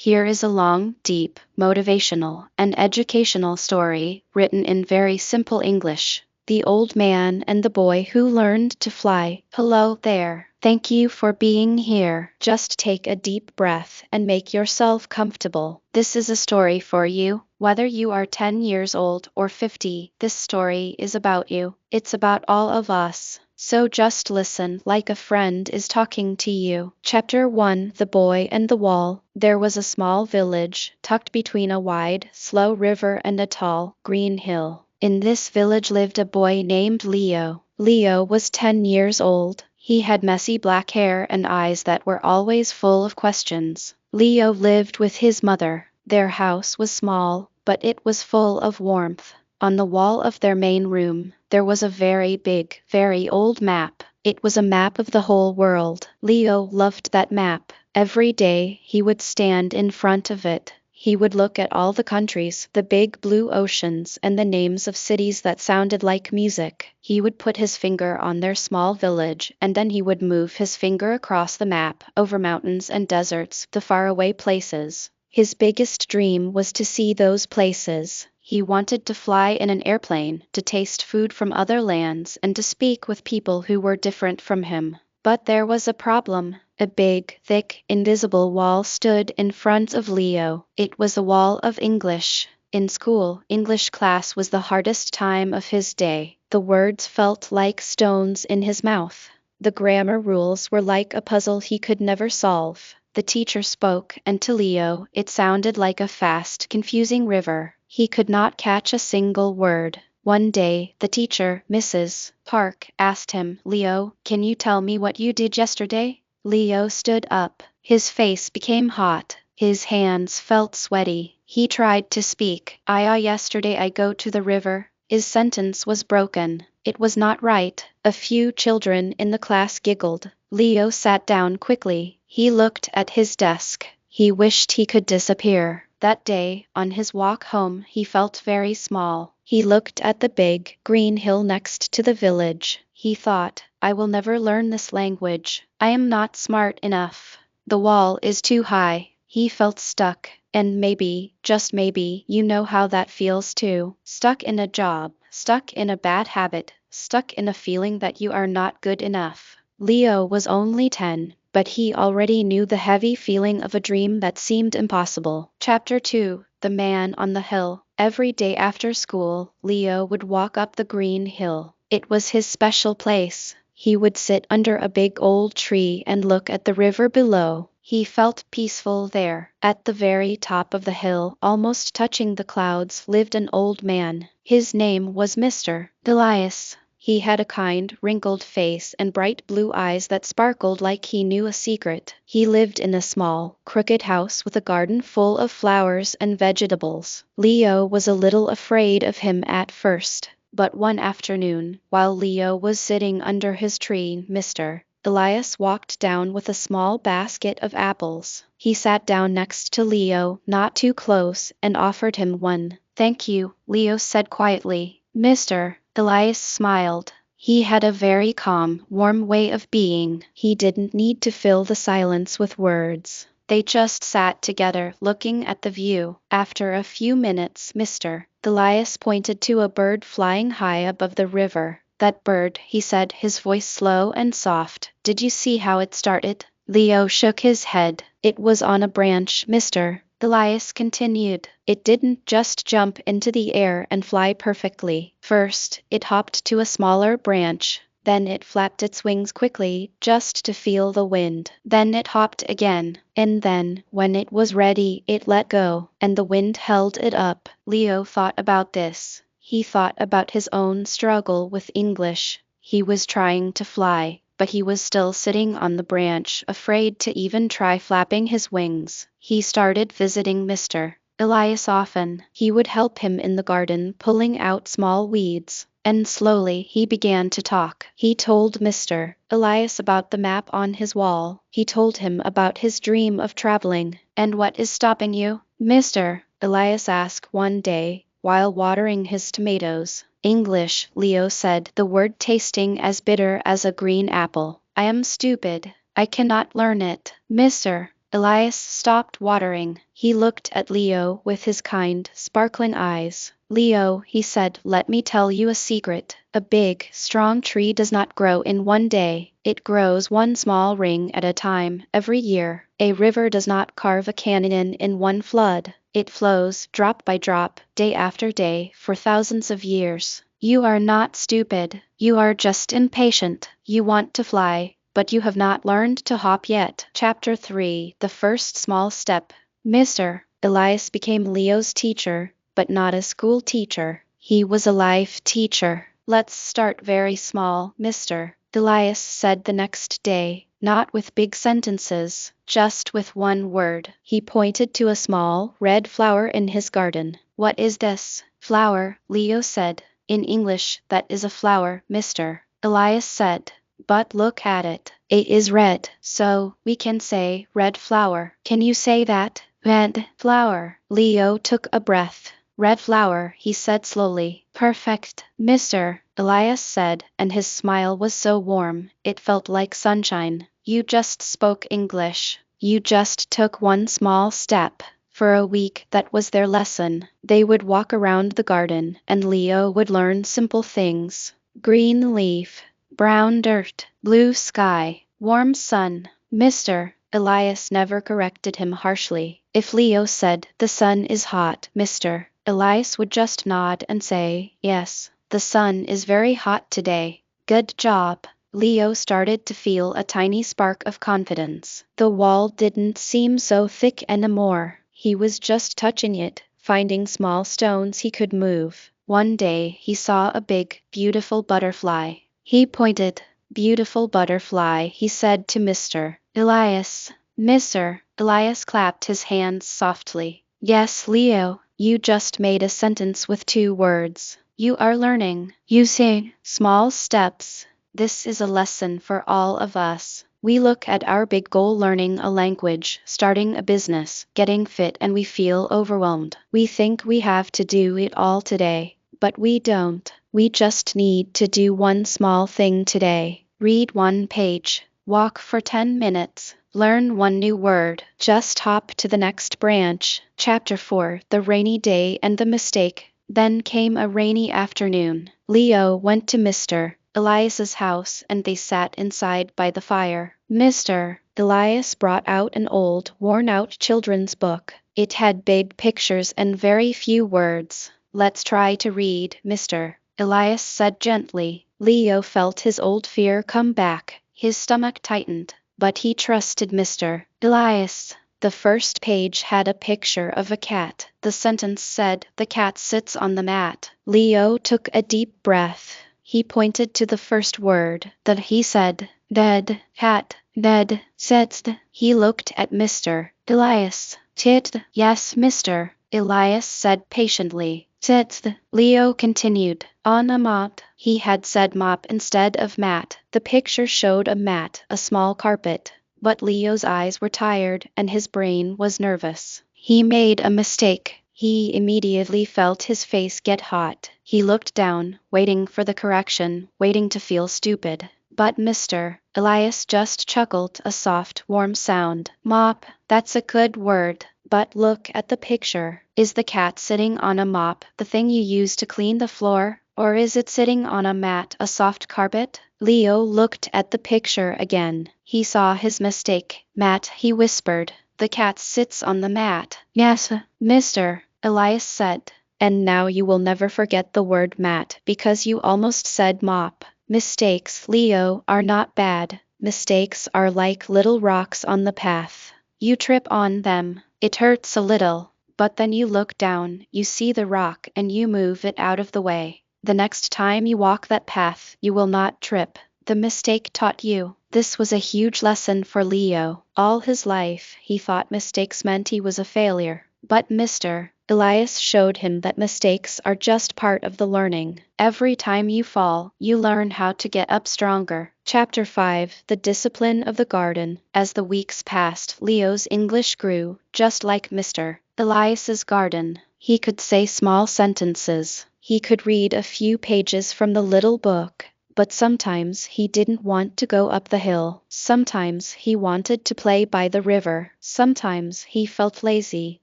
Here is a long, deep, motivational, and educational story written in very simple English. The Old Man and the Boy Who Learned to Fly. Hello there. Thank you for being here. Just take a deep breath and make yourself comfortable. This is a story for you. Whether you are 10 years old or 50, this story is about you. It's about all of us. So just listen like a friend is talking to you. Chapter 1: The Boy and the Wall. There was a small village, tucked between a wide, slow river and a tall, green hill. In this village lived a boy named Leo. Leo was 10 years old. He had messy black hair and eyes that were always full of questions. Leo lived with his mother. Their house was small, but it was full of warmth. On the wall of their main room, there was a very big, very old map. It was a map of the whole world. Leo loved that map. Every day, he would stand in front of it. He would look at all the countries, the big blue oceans, and the names of cities that sounded like music. He would put his finger on their small village, and then he would move his finger across the map, over mountains and deserts, the faraway places. His biggest dream was to see those places. He wanted to fly in an airplane, to taste food from other lands, and to speak with people who were different from him. But there was a problem. A big, thick, invisible wall stood in front of Leo. It was a wall of English. In school, English class was the hardest time of his day. The words felt like stones in his mouth. The grammar rules were like a puzzle he could never solve. The teacher spoke, and to Leo, it sounded like a fast, confusing river. He could not catch a single word. One day, the teacher, Mrs. Park, asked him, "Leo, can you tell me what you did yesterday?" Leo stood up. His face became hot. His hands felt sweaty. He tried to speak. Yesterday I go to the river." His sentence was broken. It was not right. A few children in the class giggled. Leo sat down quickly. He looked at his desk. He wished he could disappear. That day, on his walk home, he felt very small. He looked at the big, green hill next to the village. He thought, "I will never learn this language. I am not smart enough. The wall is too high." He felt stuck. And maybe, just maybe, you know how that feels too. Stuck in a job, stuck in a bad habit, stuck in a feeling that you are not good enough. Leo was only 10. But he already knew the heavy feeling of a dream that seemed impossible. Chapter 2: The Man on the Hill. Every day after school, Leo would walk up the green hill. It was his special place. He would sit under a big old tree and look at the river below. He felt peaceful there. At the very top of the hill, almost touching the clouds, lived an old man. His name was Mr. Elias. He had a kind, wrinkled face and bright blue eyes that sparkled like he knew a secret. He lived in a small, crooked house with a garden full of flowers and vegetables. Leo was a little afraid of him at first. But one afternoon, while Leo was sitting under his tree, Mr. Elias walked down with a small basket of apples. He sat down next to Leo, not too close, and offered him one. "Thank you," Leo said quietly. Mr. Elias smiled. He had a very calm, warm way of being. He didn't need to fill the silence with words. They just sat together, looking at the view. After a few minutes, Mr. Elias pointed to a bird flying high above the river. "That bird," he said, his voice slow and soft. "Did you see how it started?" Leo shook his head. "It was on a branch, Mr. Elias continued. It didn't just jump into the air and fly perfectly. First, it hopped to a smaller branch. Then it flapped its wings quickly, just to feel the wind. Then it hopped again. And then, when it was ready, it let go, and the wind held it up." Leo thought about this. He thought about his own struggle with English. He was trying to fly, but he was still sitting on the branch, afraid to even try flapping his wings. He started visiting Mr. Elias often. He would help him in the garden, pulling out small weeds. And slowly he began to talk. He told Mr. Elias about the map on his wall. He told him about his dream of traveling. "And what is stopping you?" Mr. Elias asked one day, while watering his tomatoes. "English," Leo said, the word tasting as bitter as a green apple. "I am stupid. I cannot learn it." Mr. Elias stopped watering. He looked at Leo with his kind, sparkling eyes. Leo, he said, let me tell you a secret. A big, strong tree does not grow in one day. It grows one small ring at a time, every year. A river does not carve a canyon in one flood. It flows, drop by drop, day after day, for thousands of years. You are not stupid. You are just impatient. You want to fly, but you have not learned to hop yet. Chapter 3: The First Small Step. Mr. Elias became Leo's teacher, but not a school teacher. He was a life teacher. Let's start very small, Mr. Elias said the next day, not with big sentences, just with one word. He pointed to a small, red flower in his garden. What is this? Flower, Leo said. In English, that is a flower, Mr. Elias said. But look at it. It is red, so we can say red flower. Can you say that? Red flower. Leo took a breath. Red flower, he said slowly. Perfect, Mr. Elias said, and his smile was so warm, it felt like sunshine. You just spoke English. You just took one small step. For a week, that was their lesson. They would walk around the garden, and Leo would learn simple things. Green leaf, brown dirt, blue sky, warm sun. Mr. Elias never corrected him harshly. If Leo said, the sun is hot, Mr. Elias would just nod and say, yes, the sun is very hot today. Good job. Leo started to feel a tiny spark of confidence. The wall didn't seem so thick anymore. He was just touching it, finding small stones he could move. One day he saw a big, beautiful butterfly. He pointed. Beautiful butterfly, he said to Mr. Elias. Mr. Elias clapped his hands softly. Yes, Leo, you just made a sentence with 2 words. You are learning. Using small steps. This is a lesson for all of us. We look at our big goal, learning a language, starting a business, getting fit, and we feel overwhelmed. We think we have to do it all today, but we don't. We just need to do one small thing today. Read 1 page, walk for 10 minutes, learn 1 new word, just hop to the next branch. Chapter 4: The Rainy Day and the Mistake. Then came a rainy afternoon. Leo went to Mr. Elias's house and they sat inside by the fire. Mr. Elias brought out an old, worn-out children's book. It had big pictures and very few words. Let's try to read, Mr. Elias said gently. Leo felt his old fear come back. His stomach tightened, but he trusted Mr. Elias. The first page had a picture of a cat. The sentence said, the cat sits on the mat. Leo took a deep breath. He pointed to the first word. That he said, dead, cat, dead, sits. He looked at Mr. Elias. Tit, yes, Mr. Elias said patiently. Sits. Leo continued. On a mop. He had said mop instead of mat. The picture showed a mat, a small carpet. But Leo's eyes were tired and his brain was nervous. He made a mistake. He immediately felt his face get hot. He looked down, waiting for the correction, waiting to feel stupid. But Mr. Elias just chuckled a soft, warm sound. Mop, that's a good word. But look at the picture. Is the cat sitting on a mop, the thing you use to clean the floor? Or is it sitting on a mat, a soft carpet? Leo looked at the picture again. He saw his mistake. Mat, he whispered. The cat sits on the mat. Yes, Mr. Elias said. And now you will never forget the word mat because you almost said mop. Mistakes, Leo, are not bad. Mistakes are like little rocks on the path. You trip on them. It hurts a little, but then you look down, you see the rock, and you move it out of the way. The next time you walk that path, you will not trip. The mistake taught you. This was a huge lesson for Leo. All his life, he thought mistakes meant he was a failure. But Mr. Elias showed him that mistakes are just part of the learning. Every time you fall, you learn how to get up stronger. Chapter 5: The Discipline of the Garden. As the weeks passed, Leo's English grew, just like Mr. Elias's garden. He could say small sentences. He could read a few pages from the little book. but sometimes he didn't want to go up the hill. Sometimes he wanted to play by the river. Sometimes he felt lazy.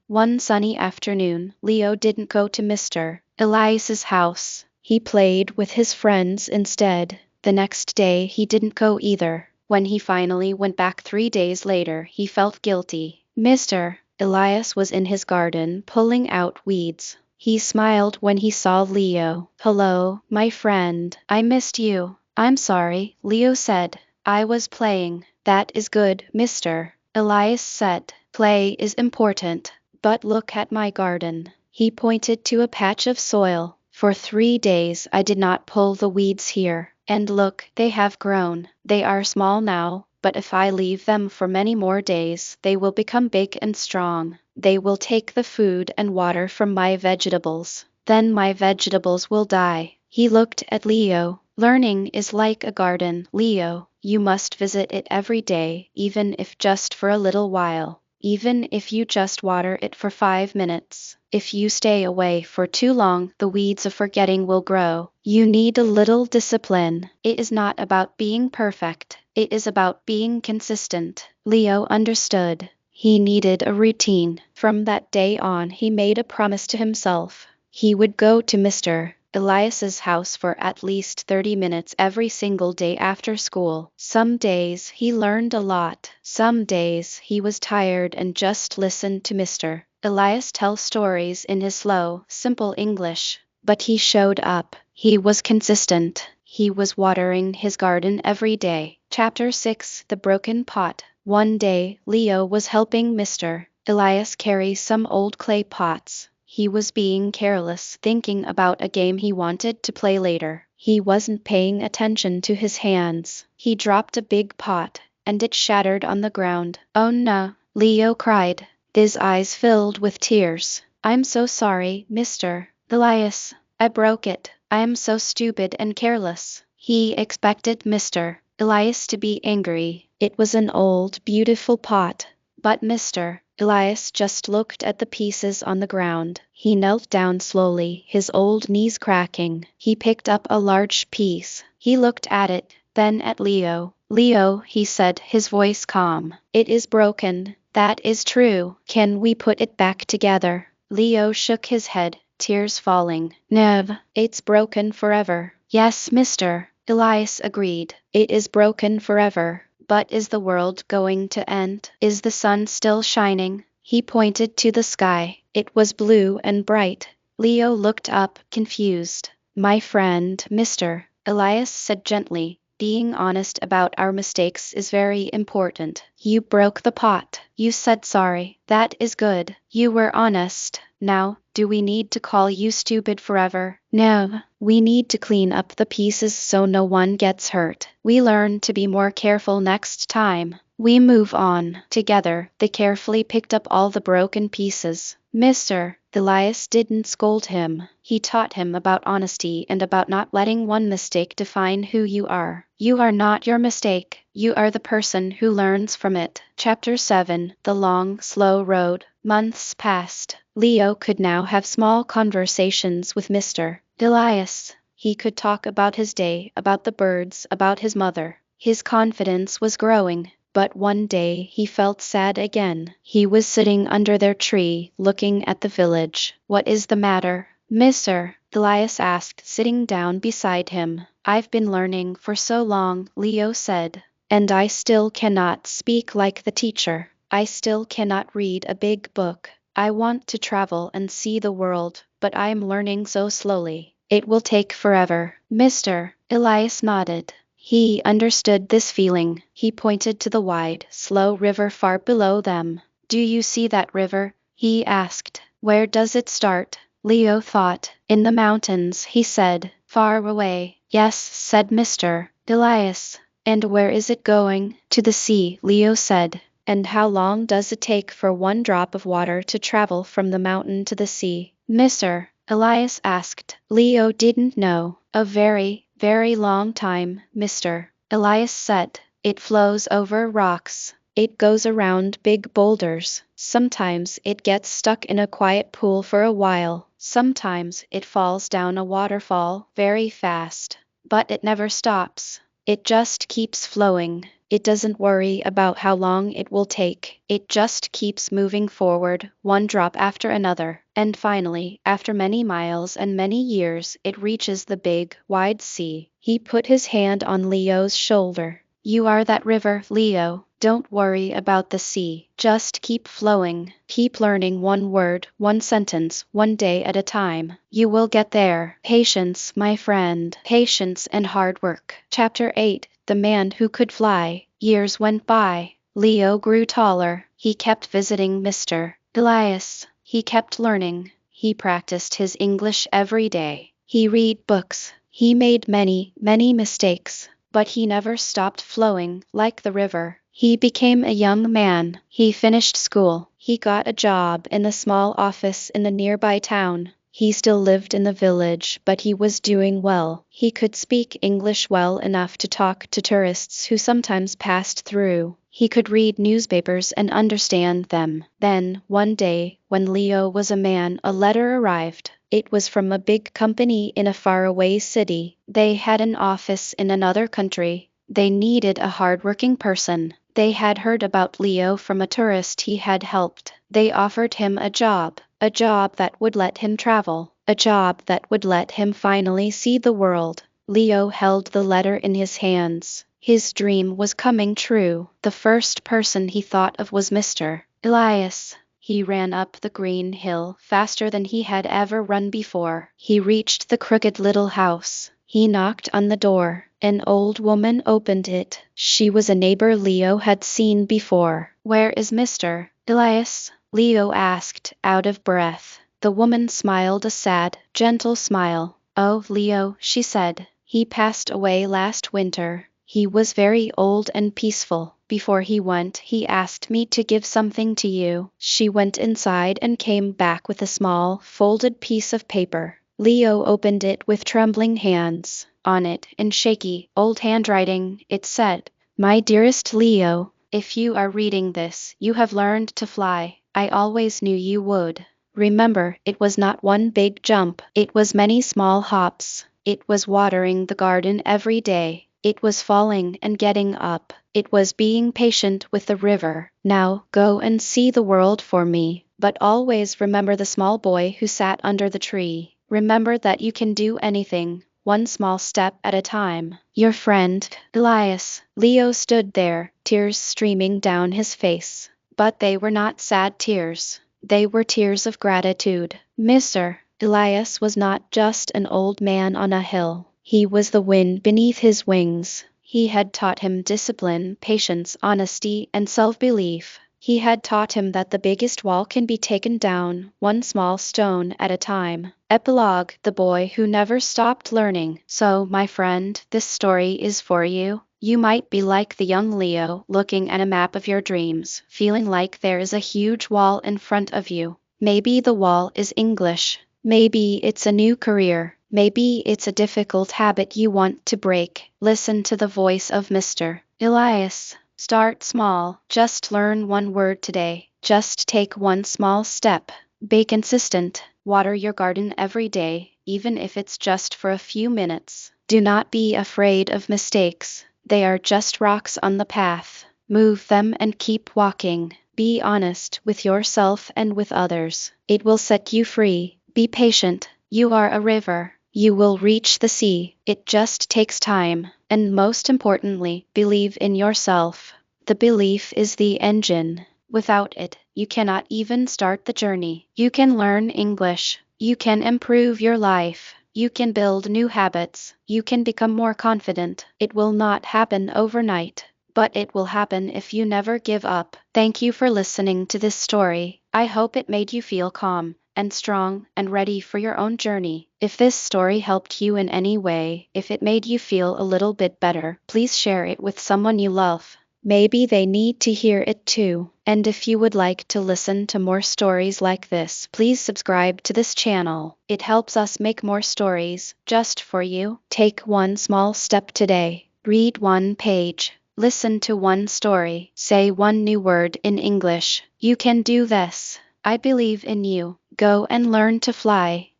One sunny afternoon, Leo didn't go to Mr. Elias's house. He played with his friends instead. The next day he didn't go either. When he finally went back 3 days later, he felt guilty. Mr. Elias was in his garden pulling out weeds. He smiled when he saw Leo. "Hello, my friend. I missed you." "I'm sorry," Leo said. "I was playing." "That is good, Mr. Elias said. "Play is important. But look at my garden." He pointed to a patch of soil. "For 3 days I did not pull the weeds here. And look, they have grown. They are small now, but if I leave them for many more days, they will become big and strong. They will take the food and water from my vegetables. Then my vegetables will die." He looked at Leo. "Learning is like a garden, Leo. You must visit it every day, even if just for a little while. Even if you just water it for 5 minutes. If you stay away for too long, the weeds of forgetting will grow. You need a little discipline. It is not about being perfect. It is about being consistent." Leo understood. He needed a routine. From that day on, he made a promise to himself. He would go to Mr. Elias's house for at least 30 minutes every single day after school. Some days he learned a lot. Some days he was tired and just listened to Mr. Elias tell stories in his slow, simple English. But he showed up. He was consistent. He was watering his garden every day. Chapter 6: The Broken Pot. One day, Leo was helping Mr. Elias carry some old clay pots. He was being careless, thinking about a game he wanted to play later. He wasn't paying attention to his hands. He dropped a big pot, and it shattered on the ground. "Oh no!" Leo cried. His eyes filled with tears. "I'm so sorry, Mr. Elias. I broke it. I am so stupid and careless." He expected Mr. Elias to be angry. It was an old, beautiful pot. But Mr. Elias just looked at the pieces on the ground. He knelt down slowly, his old knees cracking. He picked up a large piece. He looked at it, then at Leo. "Leo," he said, his voice calm. "It is broken. That is true. Can we put it back together?" Leo shook his head, tears falling. "No, it's broken forever." "Yes, Mr. Elias agreed. "It is broken forever. But is the world going to end? Is the sun still shining?" He pointed to the sky. It was blue and bright. Leo looked up, confused. "My friend, Mr. Elias said gently, being honest about our mistakes is very important. You broke the pot. You said sorry. That is good. You were honest. Now, do we need to call you stupid forever?" "No, we need to clean up the pieces so no one gets hurt. We learn to be more careful next time. We move on." Together, they carefully picked up all the broken pieces. Mr. Elias didn't scold him. He taught him about honesty and about not letting one mistake define who you are. You are not your mistake. You are the person who learns from it. Chapter 7: The Long, Slow Road. Months passed. Leo could now have small conversations with Mr. Elias. He could talk about his day, about the birds, about his mother. His confidence was growing. But one day he felt sad again. He was sitting under their tree, looking at the village. "What is the matter, Mr. Elias asked, sitting down beside him. "I've been learning for so long," Leo said. "And I still cannot speak like the teacher. I still cannot read a big book. I want to travel and see the world, but I am learning so slowly. It will take forever." Mr. Elias nodded. He understood this feeling. He pointed to the wide, slow river far below them. "Do you see that river?" he asked. "Where does it start?" Leo thought. "In the mountains," he said. "Far away." "Yes," said Mr. Elias. "And where is it going?" "To the sea," Leo said. "And how long does it take for one drop of water to travel from the mountain to the sea?" Mr. Elias asked. Leo didn't know. "A very, very long time," Mr. Elias said. "It flows over rocks. It goes around big boulders. Sometimes it gets stuck in a quiet pool for a while. Sometimes it falls down a waterfall very fast. but it never stops. It just keeps flowing. It doesn't worry about how long it will take. It just keeps moving forward, one drop after another. And finally, after many miles and many years, it reaches the big, wide sea. He put his hand on Leo's shoulder. You are that river, Leo. Don't worry about the sea. Just keep flowing. Keep learning one word, one sentence, one day at a time. You will get there. Patience, my friend. Patience and hard work. Chapter 8. The Man Who Could Fly. Years went by. Leo grew taller. He kept visiting Mr. Elias. He kept learning. He practiced his English every day. He read books. He made many, many mistakes. But he never stopped flowing, like the river. He became a young man. He finished school. He got a job in a small office in a nearby town. He still lived in the village, but he was doing well. He could speak English well enough to talk to tourists who sometimes passed through. He could read newspapers and understand them. Then, one day, when Leo was a man, a letter arrived. It was from a big company in a faraway city. They had an office in another country. They needed a hard-working person. They had heard about Leo from a tourist he had helped. They offered him a job that would let him travel, a job that would let him finally see the world. Leo held the letter in his hands. His dream was coming true. The first person he thought of was Mr. Elias. He ran up the green hill faster than he had ever run before. He reached the crooked little house. He knocked on the door. An old woman opened it. She was a neighbor Leo had seen before. Where is Mr. Elias? Leo asked, out of breath. The woman smiled a sad, gentle smile. Oh, Leo, she said. He passed away last winter. He was very old and peaceful. Before he went, he asked me to give something to you. She went inside and came back with a small, folded piece of paper. Leo opened it with trembling hands. On it, in shaky, old handwriting, it said, My dearest Leo, if you are reading this, you have learned to fly. I always knew you would. Remember, it was not one big jump. It was many small hops. It was watering the garden every day. It was falling and getting up. It was being patient with the river. Now, go and see the world for me. But always remember the small boy who sat under the tree. Remember that you can do anything, one small step at a time. Your friend, Elias. Leo stood there, tears streaming down his face. But they were not sad tears. They were tears of gratitude. Mr. Elias was not just an old man on a hill. He was the wind beneath his wings. He had taught him discipline, patience, honesty, and self-belief. He had taught him that the biggest wall can be taken down, one small stone at a time. Epilogue: The boy who never stopped learning. So, my friend, this story is for you. You might be like the young Leo, looking at a map of your dreams, feeling like there is a huge wall in front of you. Maybe the wall is English. Maybe it's a new career. Maybe it's a difficult habit you want to break. Listen to the voice of Mr. Elias. Start small. Just learn one word today. Just take one small step. Be consistent. Water your garden every day, even if it's just for a few minutes. Do not be afraid of mistakes. They are just rocks on the path. Move them and keep walking. Be honest with yourself and with others. It will set you free. Be patient. You are a river. You will reach the sea. It just takes time. And most importantly, believe in yourself. The belief is the engine. Without it, you cannot even start the journey. You can learn English. You can improve your life. You can build new habits. You can become more confident. It will not happen overnight, but it will happen if you never give up. Thank you for listening to this story. I hope it made you feel calm and strong and ready for your own journey. If this story helped you in any way, if it made you feel a little bit better, please share it with someone you love. Maybe they need to hear it too. And if you would like to listen to more stories like this, please subscribe to this channel. It helps us make more stories just for you. Take one small step today. Read one page. Listen to one story. Say one new word in English. You can do this. I believe in you. Go and learn to fly.